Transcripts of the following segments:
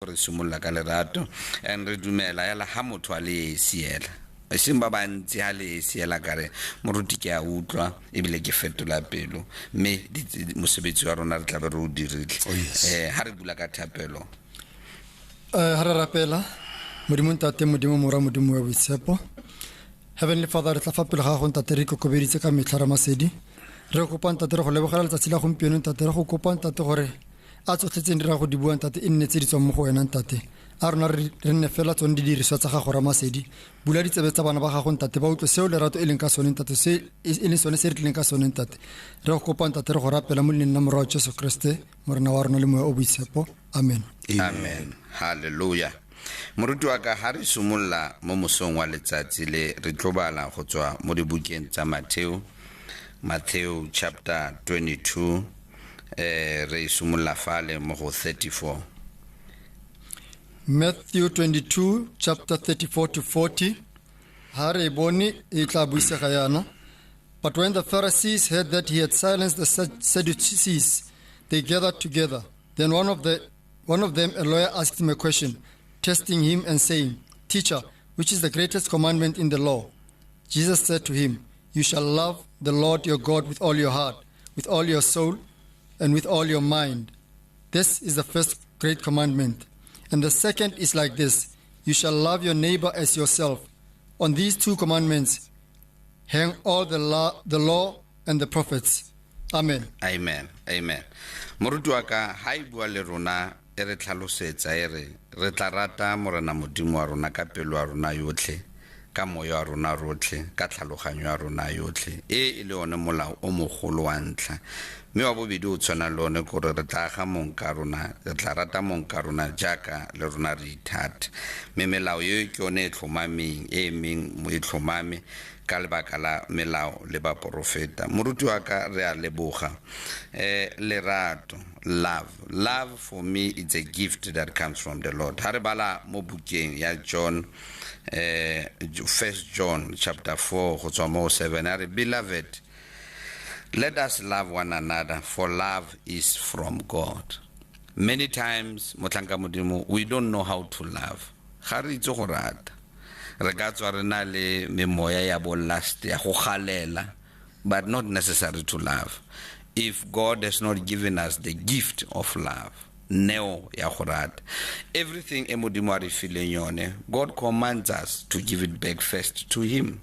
re simolla ka lerato and re dumela ya la ha motho a le siela simba ba ntse ha le siela kare moruti ke a utlwa e bile ke fetola pelo me mosebetsi wa rona re tla be re o dirile ha re bula ka thapelo ha re rapela modimo ntate modimo mora modimo wa boitshepo. Heavenly Father, re tla fa pele ga go ntate re kokobeditse ka metlha ra masedi re kopa ntate re go lebogela letsatsi la gompieno ntate re go kopa ntate gore a tsotletseng dira go di bua ntate e nne tse di tswang mo go wena ntate a rona re nne fela tsone di diriswa tsa gago ra masedi bula ditsebe tsa bana ba gago ntate ba utlwe seo lerato e leng ka sone ntate se e leng sone se re tlileng ka sone ntate re go kopa ntate re go rapela mo leng la morao Jesu Kriste morena wa rona le moya o boitshepo amen amen hallelujah. Moruti wa ka ha re simolla mo mosong wa letsatsi le re tlobala go tswa mo dibukeng tsa Matthew chapter 22 re simolla fale mo go 34. Matthew 22 chapter 34 to 40 ha re bone e tla buisega yana. But when the Pharisees heard that he had silenced the Sadducees, they gathered together. Then one of them, a lawyer, asked him a question, testing him and saying, "Teacher, which is the greatest commandment in the law?" Jesus said to him, "You shall love the Lord your God with all your heart, with all your soul, and with all your mind. This is the first great commandment. And the second is like this, you shall love your neighbor as yourself. On these two commandments hang all the law and the prophets." Amen. Amen. Amen. Moruti wa ka ha e bua le rona e re tlhalosetsa re tla rata morena modimo wa rona ka pelo ya rona yotlhe ka moya wa rona rotlhe ka tlhaloganyo ya rona yotlhe e le one molao o mogolo wa ntlha mme wa bobedi o tshwana le one gore re tla ga monka rona re tla rata monka rona jaaka le rona re ithata mme melao yo ke one e tlhomameng e meng mo e tlhomame ka lebaka la melao le ba profeta. Moruti wa ka re a leboga lerato love for me is a gift that comes from the Lord. Ha re bala mo bukeng ya John 1 John chapter 4 go tswa mo 7 are beloved, let us love one another, for love is from God. Many times motlanka modimo we don't know how to love. Ga re itse go rata re ka tswa re na le memoya ya bo last ya go galela, but not necessary to love. If God has not given us the gift of love, neo ya go rata, everything e modimo a re fileng yone, God commands us to give it back first to him.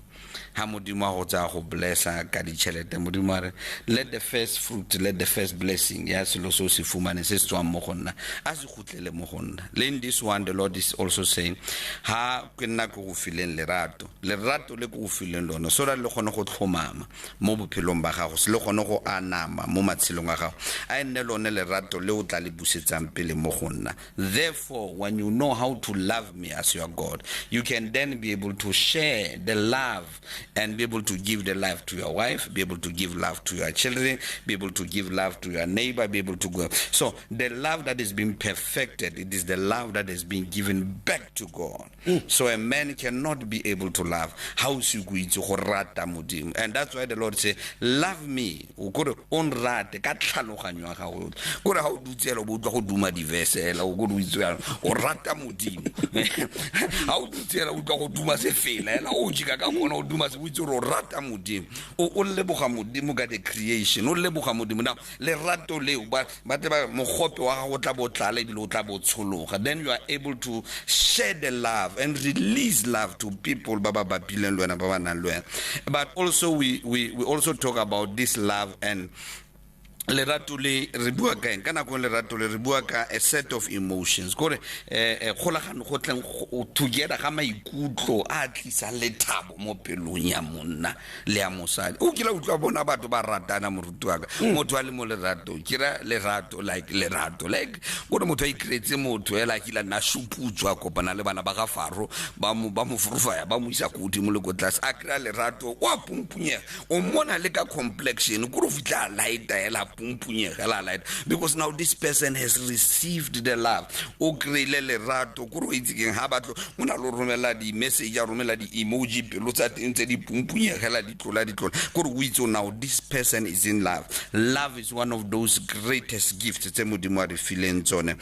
Ha modimo a go tsa go blessa ka ditšhelete modimo a re let the first fruit, let the first blessing ya selo so se fumane se tswa mo go nna a se gutlele mo go nna. In this one the Lord is also saying ha ke nna go fileng lerato le go fileng lona so le gone go tlhomama mo bophelong ba gago se le gone go anama mo matshelong a gago a nne lone lerato le o tla le busetsang pele mo go nna. Therefore when you know how to love me as your God, you can then be able to share the love and be able to give the love to your wife, be able to give love to your children, be able to give love to your neighbor, be able to go. So the love that is being perfected, it is the love that is being given back to God. So a man cannot be able to love. How should we do? And that's why the Lord said, love me. On rate ka tlhaloganyo ga go. Gore ha o dutsela bo tlo go duma divesela o go dutsela o rata modimo. Ha o dutsela o tlo go duma se fela ela o jika ka bona o duma se witse ro rata modimo o leboga modimo ka the creation o leboga modimo now le rato leo ba te ba mogope wa go tla botlala dilo o tla botshologa, then you are able to share the love and release love to people ba ba bapileng le wena ba ba nang le wena. But also we also talk about this love and lerato le re bua ka eng kana go lerato le re bua ka a set of emotions gore golagano go tleng together ga maikutlo a tlisa lethabo mo pelong ya monna le ya mosadi. O kila utlwa bona batho ba ratana moruti wa ka motho a le mo lerato kira lerato like gore motho a ikretse motho ela kila na shuputswa kopana le bana ba ga Faro ba mo furufaya ba mo isa go dimo le go tlase a kira lerato wa pumpunya o mona le ka complexion go fitla light ela pumpunyegela light, because now this person has received the love. O kreile lerato kore o itse keng ha batlo mona lo romela di message a romela di emoji pelo tsa teng tse di pumpunyegela di tlola kore o itse now this person is in love. Love is one of those greatest gifts tse modimo a re fileng tsone.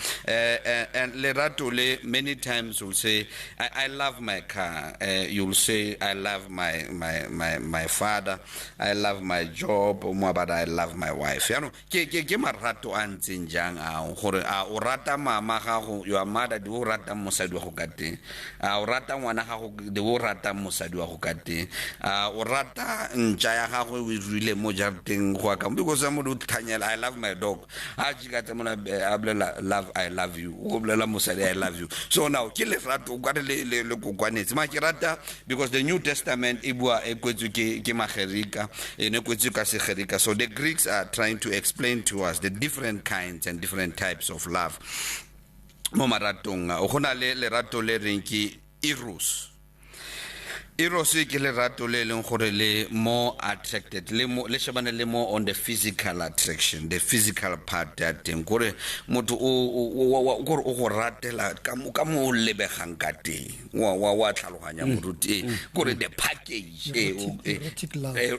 And lerato le many times will say I love my car. You'll say I love my father, I love my job, but I love my wife. You know, ke marato a ntseng jang a gore a o rata mama gago, your mother di o rata mosadi wa go ka teng, a o rata ngwana gago di o rata mosadi wa go ka teng, a o rata ntja ya gago o rile mo jareteng go ka, because some do thanyela I love my dog, a jika tsamona a bolela love I love you, o bolela mosadi I love you. So now ke lerato o ka le kokwanetse ma ke rata, because the New Testament e bua e kwetsu ke magerika ene kwetsu ka segerika. So the Greeks are trying to explain to us the different kinds and different types of love mo maratong. O gona le lerato le reng ke eros. Eros ke lerato le leng gore le more attracted le shebane le more on the physical attraction, the physical part that teng gore motho o gore o go ratela ka mo lebegang ka teng wa tlhaloganya moruti gore the package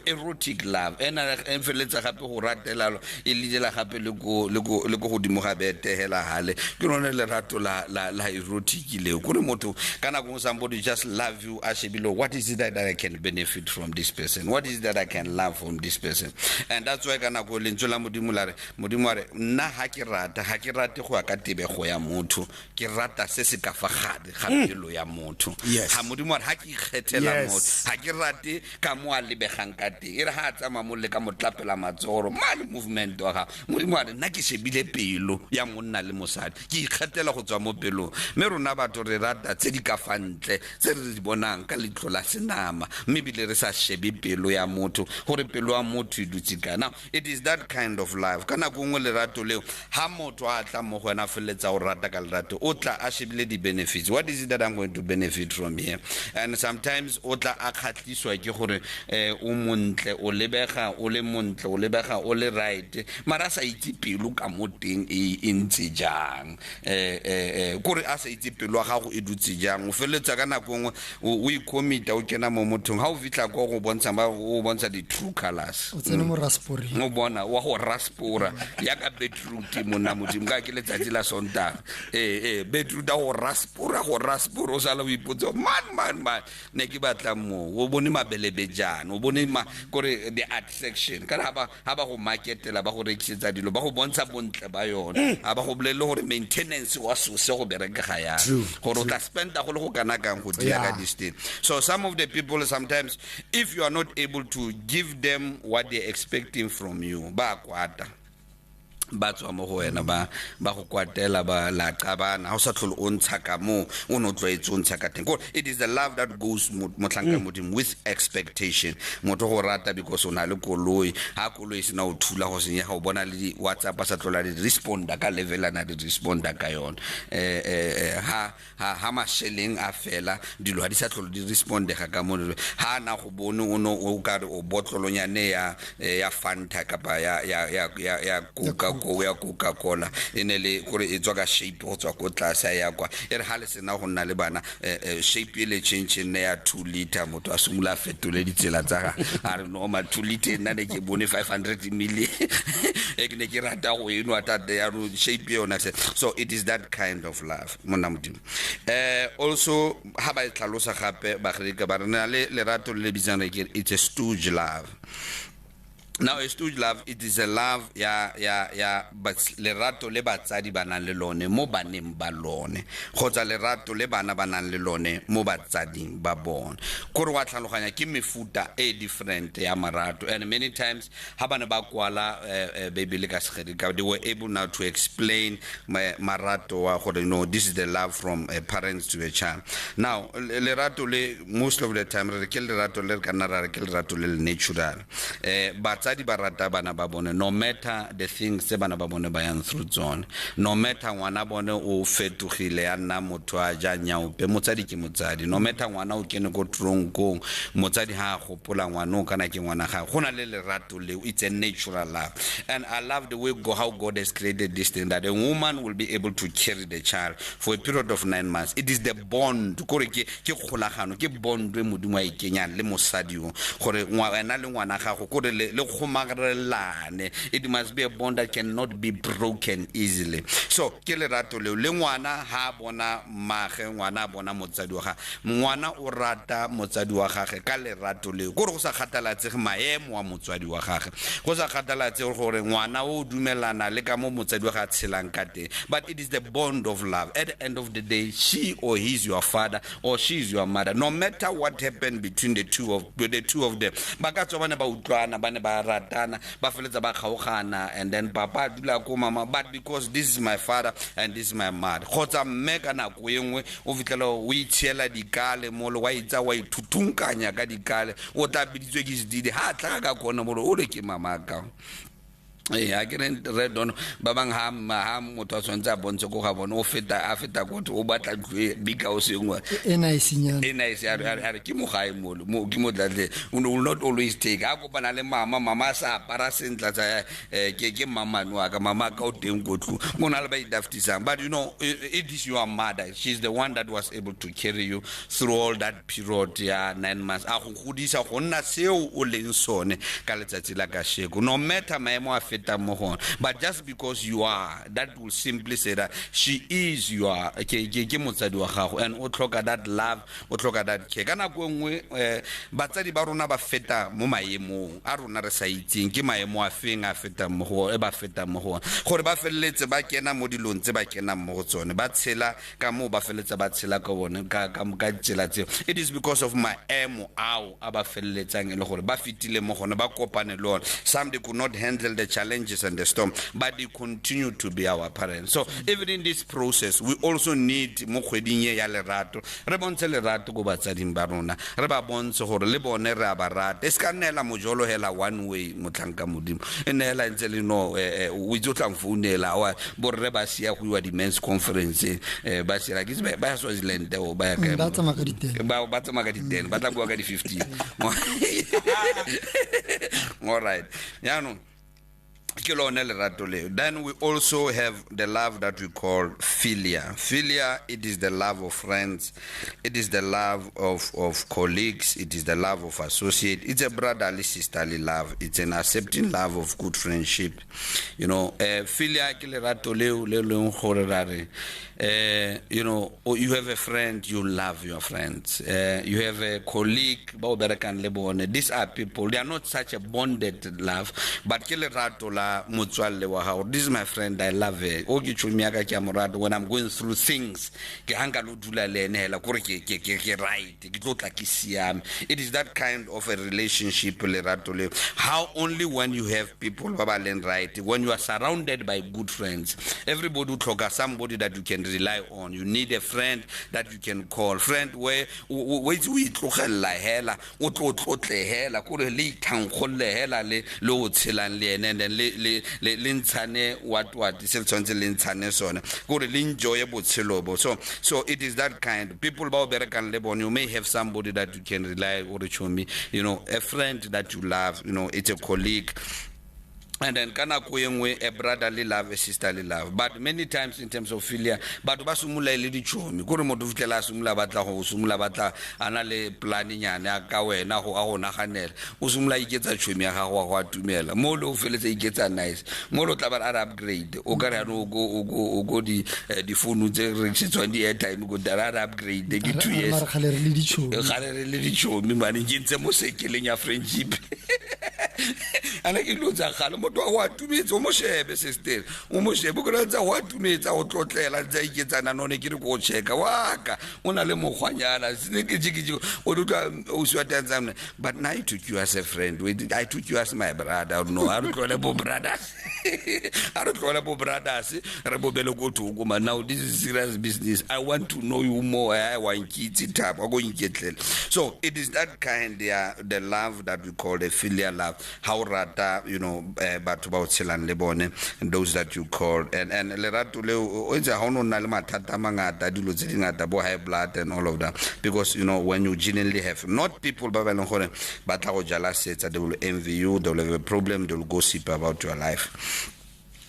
erotic love ena enfeletsa gape go ratela e lidela gape le go godimo ga bete hela hale ke rone lerato la erotic le gore motho kana go somebody just love you as below. What is it that I can benefit from this person? What is it that I can love from this person? And that's why kana go lentsola modimo are nna ha ke rate go ka tebe go ya motho, ke rata se se ka fa gare ga pelo ya motho. Ha modimo are ha ke ikgethela motho, ha ke rate ka mo a lebegang ka teng, ere ha tsama mo le ka motlapela matsoro man movement wa ga modimo are nna ke shebile pelo ya monna le mosadi, ke ikgethela go tswa mo pelo. Me rona batho re rata tse di ka fa ntle tse re di bonang ka letlo la senama, maybe le re sa shebe pelo ya motho gore pelo ya motho e dutse ka. Now it is that kind of love. Kana go ngwe lerato leo ha motho a tla mo gona feletsa o rata ka lerato o tla a shebile di benefits. What is it that I'm going to benefit from here? And sometimes o tla a khatliswa ke gore o montle o lebega o le montle o lebega o le right, mara sa itse pelo ka moteng e ntse jang gore a sa itse pelo ga go e dutse jang o feletsa kana go ngwe o ikomita o kena mo mothong ha o fitla go go bontsha di true colors. O tsene mo raspori mo bona wa go raspora ya ka beetroot mona modimo ka ke letsatsi la sontaga beetroot a go raspora o sala o ipotsa man ne ke batla mo o bone mabelebe jana o bone gore the attraction kana ha ba go marketela ba go rekisetsa dilo ba go bontsha bontle ba yona ha ba go bolele gore maintenance wa se go bereka ga ya gore o tla spenda go le go kana kang go dia ka this thing. So some of the people sometimes if you are not able to give them what they're expecting from you ba kwata ba tswa mo go wena ba go kwatela ba la qabana ha o sa tlhole o ntsha ka mo o no tloetse o ntsha ka teng. It is the love that goes motlhanka modimo with expectation. Motho go rata because o na le koloi, ha koloi sena o thula go senya go bona le WhatsApp sa tlola di responda ka level ana di responda ka yon ha masheleng a fela dilo ha di sa tlhole di responde ga mo ha na go bone o no o ka re o botlolonyane ya Fanta kapa ya Coca-Cola ene le gore e tswa ka shape go tswa ko tlasa ya kwa ere ha le sena go nna le bana shape ile change ne ya 2 liter motho a simula fetole ditsela tsa ga re no ma 2 liter nna ne ke bone 500 ml e ke ne ke rata go enwa tata ya shape yona. So it is that kind of love mona modimo. Also ha ba tlhalosa gape ba re ka ba rena le lerato le bitsang re it's a stooge love. Now a stooge love, it is a love but lerato le batsadi banang le lone mo baneng ba lone kgotsa lerato le bana banang le lone mo batsading ba bone gore wa tlhaloganya ke mefuta e different ya marato. And many times ha bana ba kwala baby le ka segerika they were able now to explain marato wa gore this is the love from parents to a child. Now lerato le most of the time re ke lerato le kana re ke lerato le natural but batsadi ba rata bana ba bone no matter the things tse bana ba bone ba yang through tsone, no matter ngwana bone o fetogile ya nna motho a ja nyaope, motsadi ke motsadi, no matter ngwana o kene go tronkong motsadi ha gopola ngwana o kana ke ngwana ga gona le lerato leo. It's a natural love, and I love the way how God has created this thing, that a woman will be able to carry the child for a period of 9 months. It is the bond gore ke kgolagano, ke bond we modimo a ikenyang le mosadi o gore ngwana le ngwana gago gore le kgomagarelane. It must be a bond that cannot be broken easily. So ke lerato leo le ngwana ha bona mage, ngwana bona motsadi wa ga, ngwana o rata motsadi wa gagwe ka lerato leo gore go sa kgathalatse maemo wa motsadi wa gagwe, go sa kgathalatse gore ngwana o dumelana le ka mo motsadi wa ga tshelang ka teng, but it is the bond of love. At the end of the day, she or he is your father or she is your mother. No matter what happened between the two of them, ba ka tswa bana ba utlwana, bana ba ratana, ba feletsa ba kgaogana, and then papa dula ko mama, but because this is my father and this is my mother. Khotsa mme ka nako engwe o fitlhela o itshela dikale mo le wa itsa wa ithutunkanya ka dikale, o tla biditswe ke sedidi ha tla ka kona mo o le ke mama ka. I can't read on Babang Ham motho tshwantse a bontshe go ga bona o feta go o batla bika o sengwe nice are ke mo gae mo ke mo tlatle will not always take a go bana le mama sa para sentla tsa ke mama no ka mama ka o teng go tlu mo na le ba idaftisang, but you know it is your mother. She's the one that was able to carry you through all that period ya 9 months a go godisa go nna seo o leng sone ka letsatsi la ka sheko, no matter maemo a but just because you are, that will simply say that she is your motsadi wa gago, and o tlhoka that love, o tlhoka that care. Kana go ngwe batsadi ba rona ba feta mo maemong a rona re sa itseng ke maemo a feng a feta mo go ba feta mo go gore ba feleletse ba kena mo dilong tse ba kena mo go tsone, ba tshela ka mo ba feletsa ba tshela ka bone ka tsela tseo. It is because of maemo ao a ba feleletsang e le gore ba fitile mo gone ba kopane le one. Some they could not handle the challenges and the storm, but they continue to be our parents. So even in this process, we also need mo kgweding ya lerato re bontshe lerato go batsading ba rona, re ba bontshe gore le bone re a ba rata. E ska nnela mojolo hela one way motlanka modimo e nela ntse le no o itse tlang founela wa borre ba sia go iwa di men's conference ba sia ke ba Swaziland o ba ya ka ba tsama ka di 10 ba tla bua ka di 15. All right, ya no. Then we also have the love that we call philia. Philia, it is the love of friends, it is the love of colleagues, it is the love of associates. It's a brotherly, sisterly love. It's an accepting love of good friendship. You know, philia, you know, you have a friend, you love your friends. You have a colleague, these are people, they are not such a bonded love, but this is my friend, I love her. When I'm going through things, it is that kind of a relationship. How only when you have people right, when you are surrounded by good friends, everybody will talk somebody that you can rely on. You need a friend that you can call. Friend where we tlogella hela o tlotle hela ko re le thankgolle hela le tshelang le ene, and then le ntshane what se tshwantse le ntshane sona go re le enjoy botshelo bo. So it is that kind. People ba berekang le bone, you may have somebody that you can rely on, you know, a friend that you love, you know, it's a colleague. And then kana ko yengwe a brotherly love, a sisterly love. But many times in terms of philia, but ba sumula ile di chomi go re motho fitlela sumula batla go sumula batla ana le planning yana ka wena go a go naganela o sumula iketsa chomi ya gago go atumela mo lo feletse iketsa nice mo lo tla ba upgrade o ka re no go di phone tse re tsetswa di airtime go dara upgrade ke 2 years gale le di chomi mane ntse mo sekeleng ya friendship ana ke lotsa gale motho wa tumetse o mo shebe sister o mo shebe go rantsa wa tumetsa o tlotlela tsa iketsana none ke re go checka waka ona le mogwanyana se ke jiki o dutla o swatantsa. But now I took you as a friend, I took you as my brother. No, I don't call you brothers. I don't call you brothers. Rabobelo go to go. Now this is serious business. I want to know you more. I want kids it up. I go in get. So it is that kind, the love that we call the filial love. how rata, batho ba o tshelang le bone, those that you call, and lerato le o itse ha ono na le mathata mangata dilo tse dingata bo high blood and all of that, because when you genuinely have not people ba ba leng gore ba tla go jala setsa, they will envy you, they will have a problem, they will gossip about your life.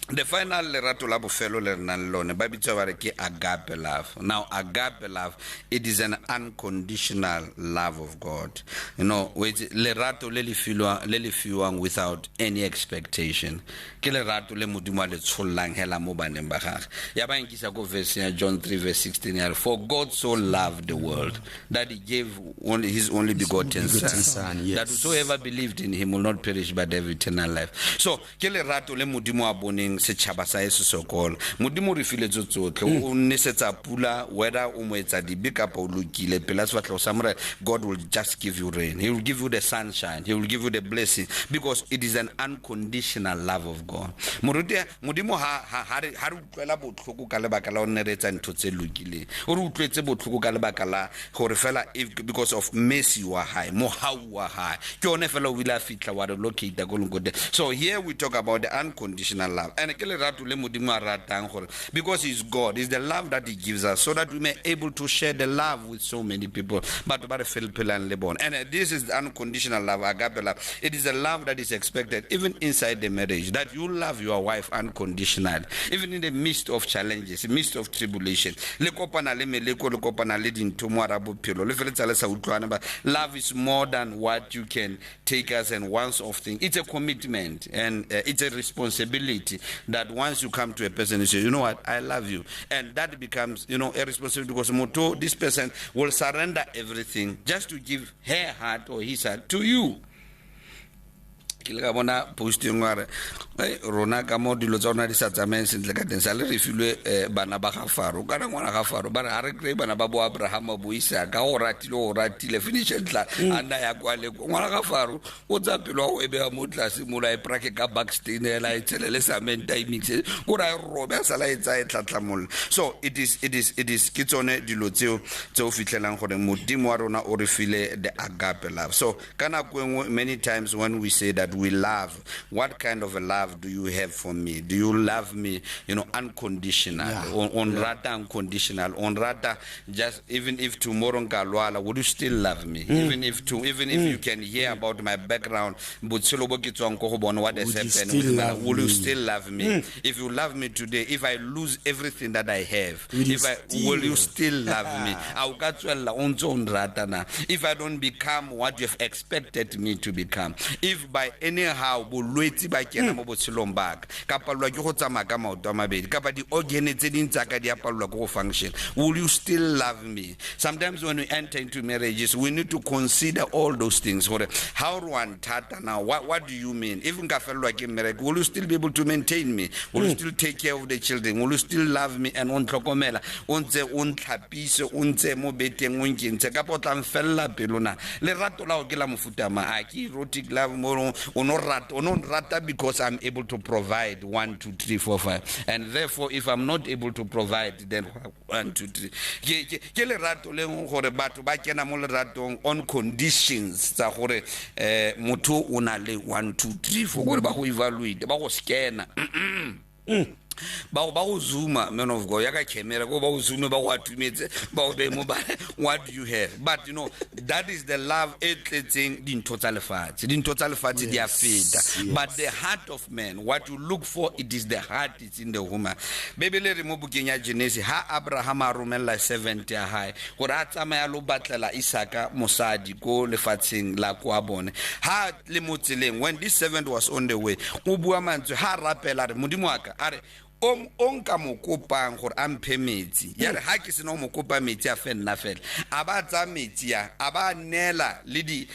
The final lerato la bofelo le nang lone ba bitsa ba re ke agape love. Now agape love, it is an unconditional love of God. With lerato le fiwang without any expectation. Ke lerato le modimo le tshollang hela mo baneng ba gagwe. Ya ba nkisa go verse John 3 verse 16, for God so loved the world that he gave his only begotten son, yes, that whosoever believed in him will not perish but have eternal life. So ke lerato le modimo a boneng setšhaba sa yeso sokolo. Modimo re file tsotlhe o nesetsa pula whether o mo etsa dibe kapa o lokile pela sefatlhego sa morena. God will just give you rain, he will give you the sunshine, he will give you the blessing, because it is an unconditional love of God. Modimo ha re utlwela botlhoko ka lebaka la o nne re etsa ntho tse lokileng, o re utlwetse botlhoko ka lebaka la gore fela because of mercy wa hae, mohau wa hae ke one fela o ile a fitlha wa re locate ko lengkote. So here we talk about the unconditional love, and ke lerato le modimo a ratang gore because he's God, is the love that he gives us so that we may able to share the love with so many people. But ba re felpelang le bona, and this is the unconditional love, agape love. It is a love that is expected even inside the marriage, that you love your wife unconditionally, even in the midst of challenges, in the midst of tribulation. Le kopana le meleko, le kopana le dintho mo ara bophelo, le feletsa le sa utlwana ba. Love is more than what you can take as and once of thing. It's a commitment, and it's a responsibility that once you come to a person and say, you know what, I love you, and that becomes a responsibility, because moto this person will surrender everything just to give her heart or his heart to you. Ka bona posting wa re rona ka mo dilo tsa ona di sa tsamaeng sentle ka teng sa le re filwe bana ba ga Faro ka ngwana ga Faro ba re ha re kry bana ba bo Abraham bo Isaac ka o ratile finish ntla anda ya kwa le ngwana ga Faro o tsa pelo o ebe mo tlase mo la e prake ka backstain la e tselele sa men timing se go ra robe sa la e tsa e tlatlamol. So it is ke tsone dilo tseo fitlelang gore modimo wa rona o re file the agape love. So kana kwengwe many times when we say that we love, what kind of a love do you have for me? Do you love me, unconditional, on rata unconditional, on rata just even if tomorrow ngalwala, would you still love me? Even if you can hear about my background, what has happened, will you still love me? If you love me today, if I lose everything that I have, will you still love me? If I don't become what you have expected me to become, if by anyhow bolwetsi ba kena mo botshelong ba ka palwa ke go tsamaya ka maoto a mabedi kapa di organe tse ding tsa ka di a palwa go function, will you still love me? Sometimes when we enter into marriages, we need to consider all those things. How one tata now, what do you mean? Even ka felwa ke marriage, will you still be able to maintain me? Will you still take care of the children? Will you still love me and on tlhokomela o ntse o ntlhapise o ntse mo beteng o nkentse ka potlang fella pelona le rato la o ke la mofuta ma a ke erotic love mo rata because I'm able to provide 1 2 3 4 5, and therefore if I'm not able to provide, then 1 2 3 ke le rato le gore batho ba kena mo le ratong on conditions tsa gore motho o na le 1 2 3 4 gore ba go evaluate ba go scanner ba go zooma, man of God, yaka camera go ba go zoom ba go atumetse ba go be mo ba what do you have? But that is the love etletseng dintho tsa lefatshe di a feta. But the heart of man, what you look for, it is the heart, it's in the woman. Bebele re mo bukeng ya Genesis ha Abraham a romella 70 ya hae gore a tsamaya lo batlela Isaka mosadi ko lefatsheng la kwa bone ha le motseleng. When this servant was on the way, o bua mantswe ha rapela re modimo wa ka a re onka mo kopang gore a mphe metsi ya re ha ke sena mo kopa metsi a fenna fela a ba tsa metsi ya a ba nela le di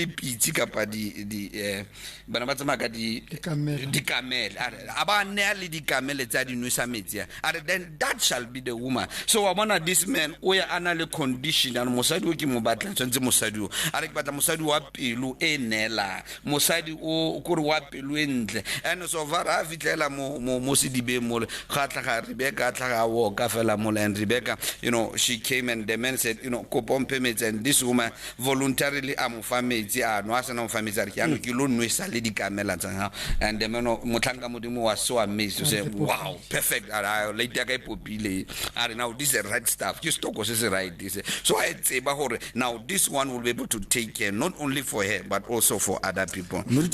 pitsi kapa di bana ba tsama ka di kamel a ba nela le di kamele tsa di nwesa metsi ya are then that shall be the woman. So wa bona this man o ya ana le condition ya mosadi o ke mo batla tsentse mosadi o are ke batla mosadi wa pelo e nela, mosadi o gore wa pelo entle, and so vara a fitlela mo bo se di be mole ga tla ga Rebecca tla ga wo ka fela mole, and Rebecca, she came and the man said, kopong permits, and this woman voluntarily amufametse no asena mufametse ari ke lo nwesa le di kamela tsa, and the man motlhanka modimo was so amazed to say, wow, perfect, later ka ipopile are now this is the right stuff, just talk is right this. So I say now this one will be able to take care not only for her but also for other people. This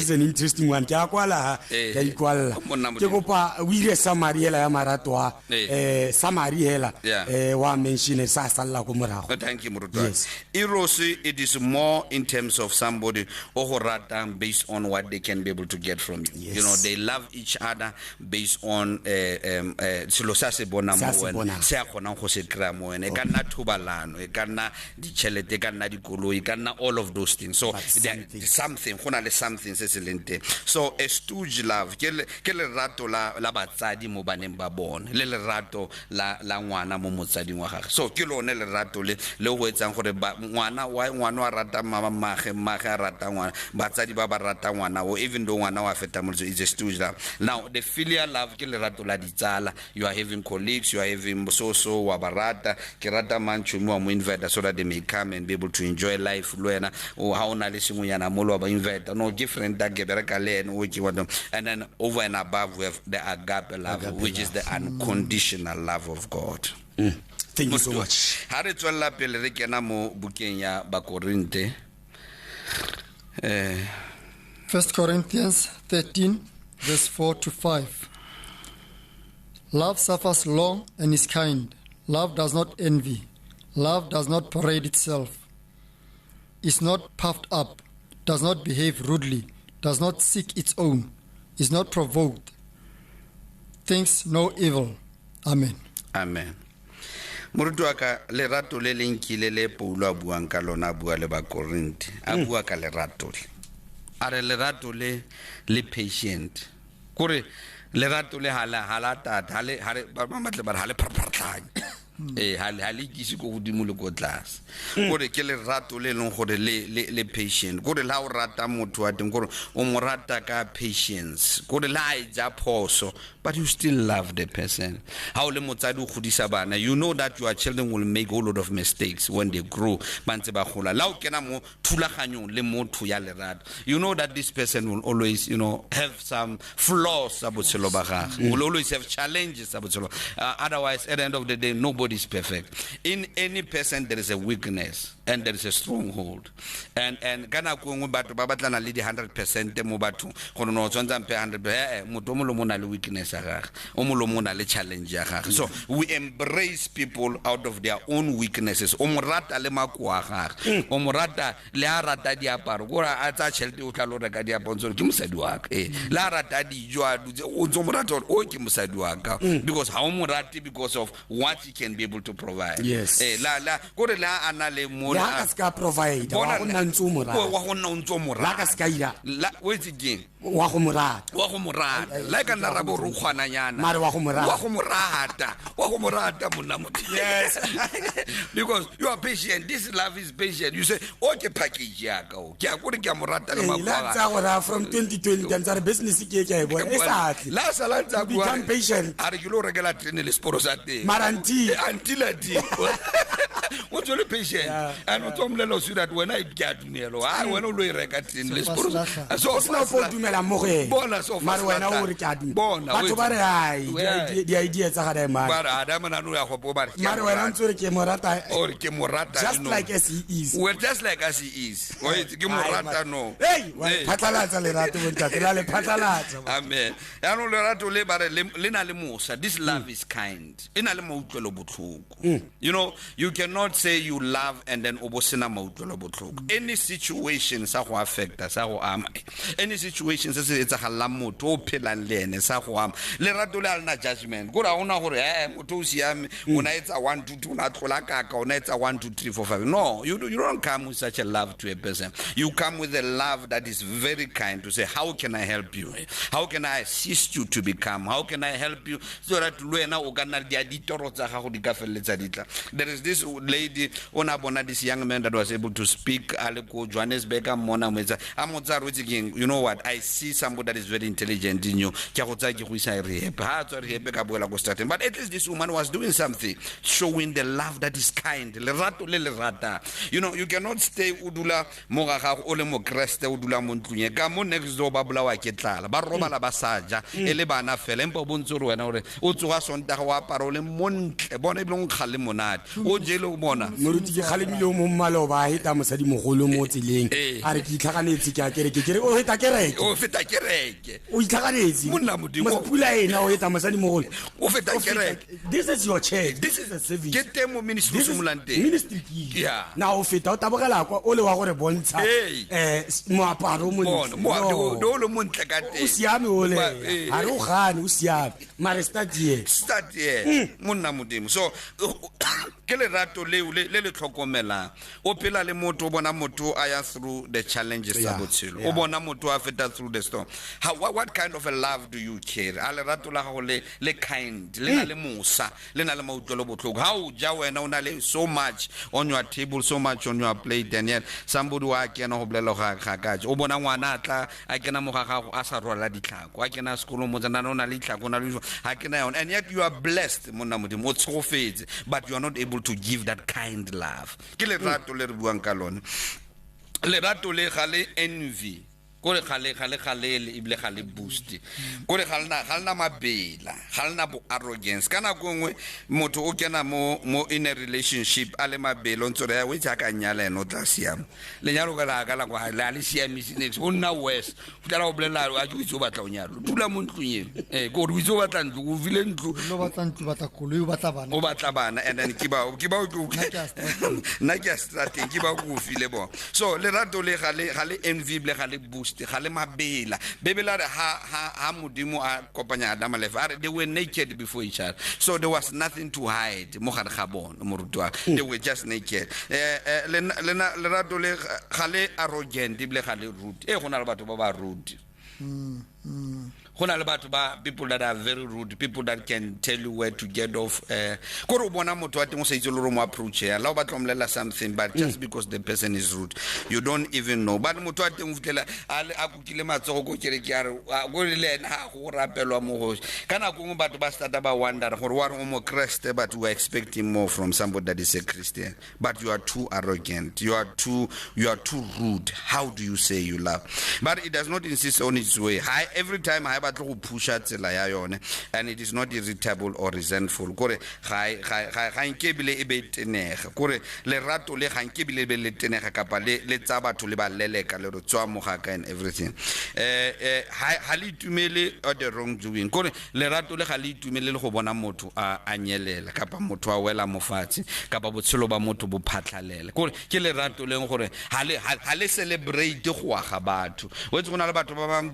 is an interesting one. Ke akwala ke ikwalla ke kopa o ile summary hela ya marato summary hela wa mention sa salla ko morago. Thank you Murutwa. Irosi, it is more in terms of somebody o rata based on what they can be able to get from you. They love each other based on selo sa se bona mo wena se a kgona go se kra mo wena e ka nna thubalano e ka nna di chelete e ka nna dikoloi e ka nna all of those things. So there's something gona le something se se lente. So a stooge love ke lerato la batsadi mo baneng ba bone le lerato la ngwana mo motsading wa gagwe. So ke lone lerato le go etsang gore ngwana wa rata mama mage a rata ngwana batsadi ba rata ngwana o, even though ngwana wa feta motho is a stooge love. Now the filial love ke lerato la ditsala, you are having colleagues, you are having so wa barata ke rata manchu mo mo invite so that they may come and be able to enjoy life lwena o ha ona le sengonyana mo lo ba invite no different that ge bereka le ene o ke wa. And then over and above we have the agape love, which is the unconditional love of God. Thank you so much. Ha re tswella pele re kena mo bukeng ya ba Korinte 1 Corinthians 13 verse 4 to 5. Love suffers long and is kind. Love does not envy. Love does not parade itself, is not puffed up, does not behave rudely, does not seek its own, is not provoked, thinks no evil. Amen. Amen. Murutuaka lerato le lenkile le Paulo a buang ka lona bua le ba Korinte a bua ka lerato le are lerato le patient kore lerato le hala tata hale ba matle ba hale pharphartlhanya hale kisi go godimo le go tlase gore ke lerato le leng gore le patient gore la o rata motho wa teng gore o mo rata ka patience gore la a ja phoso but you still love the person. How le motsadi o godisa bana, you know that your children will make a lot of mistakes when they grow bantse ba gola la o kena mo thulaganyong le motho ya lerato, you know that this person will always have some flaws sa botshelo ba gagwe, will always have challenges sa botshelo. Otherwise at the end of the day nobody is perfect. In any person there is a weakness and there is a stronghold, and kana go ngwe batho ba batlana le di 100% mo batho go no tswantsa mpe 100 motho mo lo mona le weakness ya gagwe o mo lo mona le challenge ya gagwe. So we embrace people out of their own weaknesses. O mo rata le makoa gagwe, o mo rata le a rata diaparo gore a tsa chelete o tla lo reka diaparo ke mosadi wa ka la rata dijo a dutse o ntse mo rata o ke mosadi wa ka because how mo rate because of what he can be able to provide. Yes. La gore la ana le mo la ka ska provide wa go nna ntse mo rata wa go nna ntse mo rata la ka ska ira la what's again wa go morata like a narabo ru khwananyana mare wa go morata monna motho. Yes. Because you are patient, this love is patient. You say okay package ya ka o ke a gore ke a morata le makwa la tsa gore from 2020 tsa business ke e bona exactly la sala tsa bua become patient are ke lo rekela train le sporo sa teng maranti until di what's your patient and o tsomlela so that when I get dunelo when o lo reka train le sporo so sna for dumela mo go bona so mare wena o re ka dum batho ba re ai di idea tsa ga dai mare adama na no ya go bo mare wena ntse ke morata or ke morata just like as he is well just like as he is o itse ke morata no phatlalatsa lerato bontate la le phatlalatsa. Amen. Ya no lerato le bare le na le mosa. This love is kind. Ina le mautlelo botlhoko. You cannot say you love and then obosena mautlelo botlhoko. Any situation sa go affecta sa go ama, any situation se se etsagala motho o phelang le ene sa go ama, lerato le alna judgment go ra ona gore motho o siame ona etsa 1 2 3 na tlola kaka ona etsa 1 2 3 4 5. No, you don't come with such a love to a person. You come with a love that is very kind to say how can I help you, how can I assist you to become, how can I help you so that lwena o kana dia ditoro tsa gago di There is this lady ona bona this young man that was able to speak aleko Johannesburg mona mwetsa amotsa rotsi, you know what, I see somebody that is very intelligent in you ke go tsa ke go isa rehep ha tswa rehep ka boela go starting, but at least this woman was doing something, showing the love that is kind, lerato le lerata. You know, you cannot stay udula mo ga gago o le mo kreste udula mo ntlunye ka mo next door ba bolawa ke tlala ba robala ba saja ele bana fela empa bontso re wena ore o tsoga sonta go apara o le montle bona e blong khale monate o jele o bona moruti ke khalemile mo mmalo ba heta mosadi mogolo mo tseleng a re ke itlhaganetse ke a kere o heta kereke o itlhaganetse monna modimo mo pula ena o heta mosadi mogolo o feta kereke. This is your church, this is a service, ke temo ministry sumulante ministry yeah na o feta o tabogela kwa o le wa gore bontsha moaparo mo do lo montle ka o siame o le a re o gane o siame mare start here monna modimo. So ke lerato le tlhokomela o phela le motho o bona motho aya through the challenges tsa botshelo o bona motho a feta through the storm. What kind of a love do you carry? A lerato la gago le kind le na le musa le na le mautlolo botlhoko ha o ja wena o na le so much on your table, so much on your plate, and yet somebody wa kena go bolela ga ka o bona ngwana atla a kena mo ga gago a sa rola ditlhako a kena sekolo mo tsana ona le ditlhako na le ha kena yona, and yet you are blessed monna modimo o tshogofetse, but you are not able to give that kind love. Ke lerato le re buang ka lone, lerato le ga le envy kore khale le ibile khale boost kore galna mabela galna bo arrogance kana gongwe motho o kena mo in a relationship ale mabelo ntsore ya we tsaka nyala eno tla siam le nyalo ka la kwa la le siamisine o nna west utala o bolela a ke itse o batla o nyalo tula mo ntlunye go re itse o batla ntlu o vile ntlu lo batla ntlu batla koloi o batla bana and then kiba na ke strategy kiba go file bo. So lerato le gale envy le gale boost gale mabela bebela ha modimo a kopanya Adam le fa they were naked before each other, so there was nothing to hide mo gare ga bona morutwa, they were just naked. Lerato le gale arrogant le gale rude gona le batho ba ba rude people that are very rude, people that can tell you where to get off. Koro bona motho wa teng o sa itse le ro mo approach ya la o batla mlela something, but just because the person is rude you don't even know. But motho wa teng o futlela a kukile matsogo go kereke ya re go le ena ha go rapelwa mo go kana go mo batho ba start ba wonder gore wa re mo Christ, but we are expecting more from somebody that is a Christian, but you are too arrogant, you are too rude. How do you say you love? But it does not insist on its way. Every time I batla go pusha tsela ya yone, and it is not irritable or resentful. Kore ga nkebile e be tenega kore lerato le ga nkebile be le tenega kapa le tsa batho le ba leleka le tswa mo ga ka and everything. Ha le tumele or the wrong doing kore lerato le ga le tumele le go bona motho a nyelela kapa motho a wela mofatsi kapa botshelo ba motho bo phatlalela kore ke lerato leng gore ha le celebrate go ga batho wetso gona le batho ba bang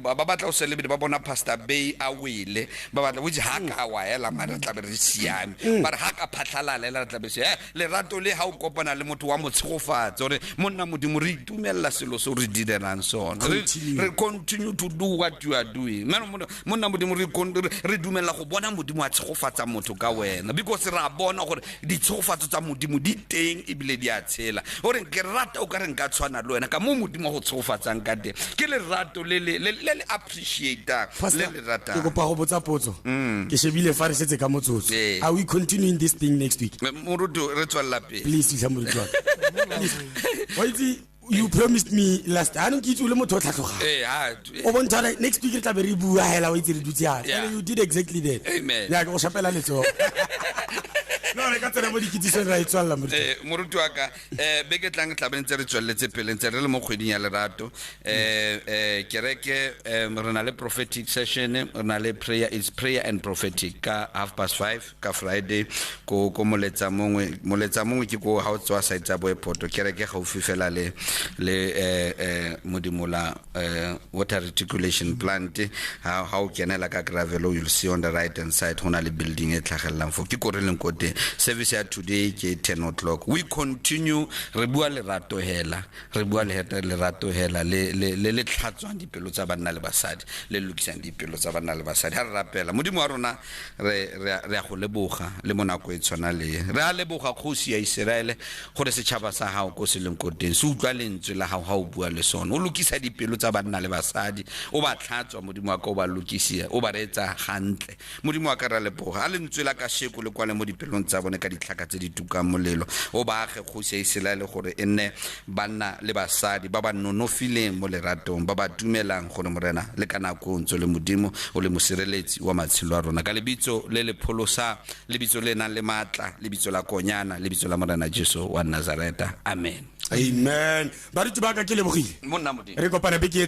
ba batla go celebrate ba bona Pastor Bay a wele ba batla go ha ka wa ela mara tla be re siame but ha ka phatlalala le tla be se lerato le ha o kopana le motho wa motshegofatsa gore monna modimo re itumella selo so re direlang sona re continue to do what you are doing monna modimo re dumella go bona modimo a tshegofatsa motho ka wena, because ra bona gore di tshegofatso tsa modimo di teng e bile di a tshela gore ke rata o ka re nka tshwana le wena ka mo modimo go tshegofatsang ka teng ke lerato le appreciate le rata. Ke kopa go botsa potso ke shebile fa re setse ka motsotso. Are we continuing this thing next week? Moruto re tswalla pe please tla moruto you promised me last time. I don't get you le motho o tlhatloga o bontsha next week re tla be re bua hela o itse re dutse and you did exactly that. Amen. Ya go shapela letso no re ka tsena mo dikitso re tswalla moruti wa ka beke tlang tla bentse re tswelletse pele ntse re le mo kgweding ya lerato kereke re na le prophetic session, re na le prayer, it's prayer and prophetic ka 5:30 ka Friday ko moletsa mongwe ke go ha o tswa side tsa boepoto kereke ga o fifela le modimola water reticulation plant ha o kenela ka gravel you'll see on the right hand side hona le building e tlhagellang fo ke koreleng kote service ya today ke 10 o'clock. We continue re bua lerato hela le tlhatswang dipelo tsa banna le basadi le lokisang dipelo tsa banna le basadi ha re rapela modimo wa rona re a go leboga le monako e tshwana le re a leboga kgosi ya Israele gore setšhaba sa hao go se leng ko teng se utlwa lentswe la hao ha o bua le sona o lokisa dipelo tsa banna le basadi o ba tlhatswa modimo wa ka o ba lokisia o ba retsa gantle modimo wa ka ra leboga a lentswe la ka sheko le kwale mo dipelong tsa bone ka ditlhaka tse di tukang molelo o ba age kgosi ya Israele gore enne banna le basadi ba ba nonofileng mo leratong ba ba dumelang gore morena le kana go ntse le modimo o le mosireletsi wa matshelo a rona ka lebitso le le pholosa lebitso le nang le matla lebitso la konyana lebitso la morena Jesu wa Nazareta amen amen ba re tibaka ke lebogile monna modimo re kopana be ke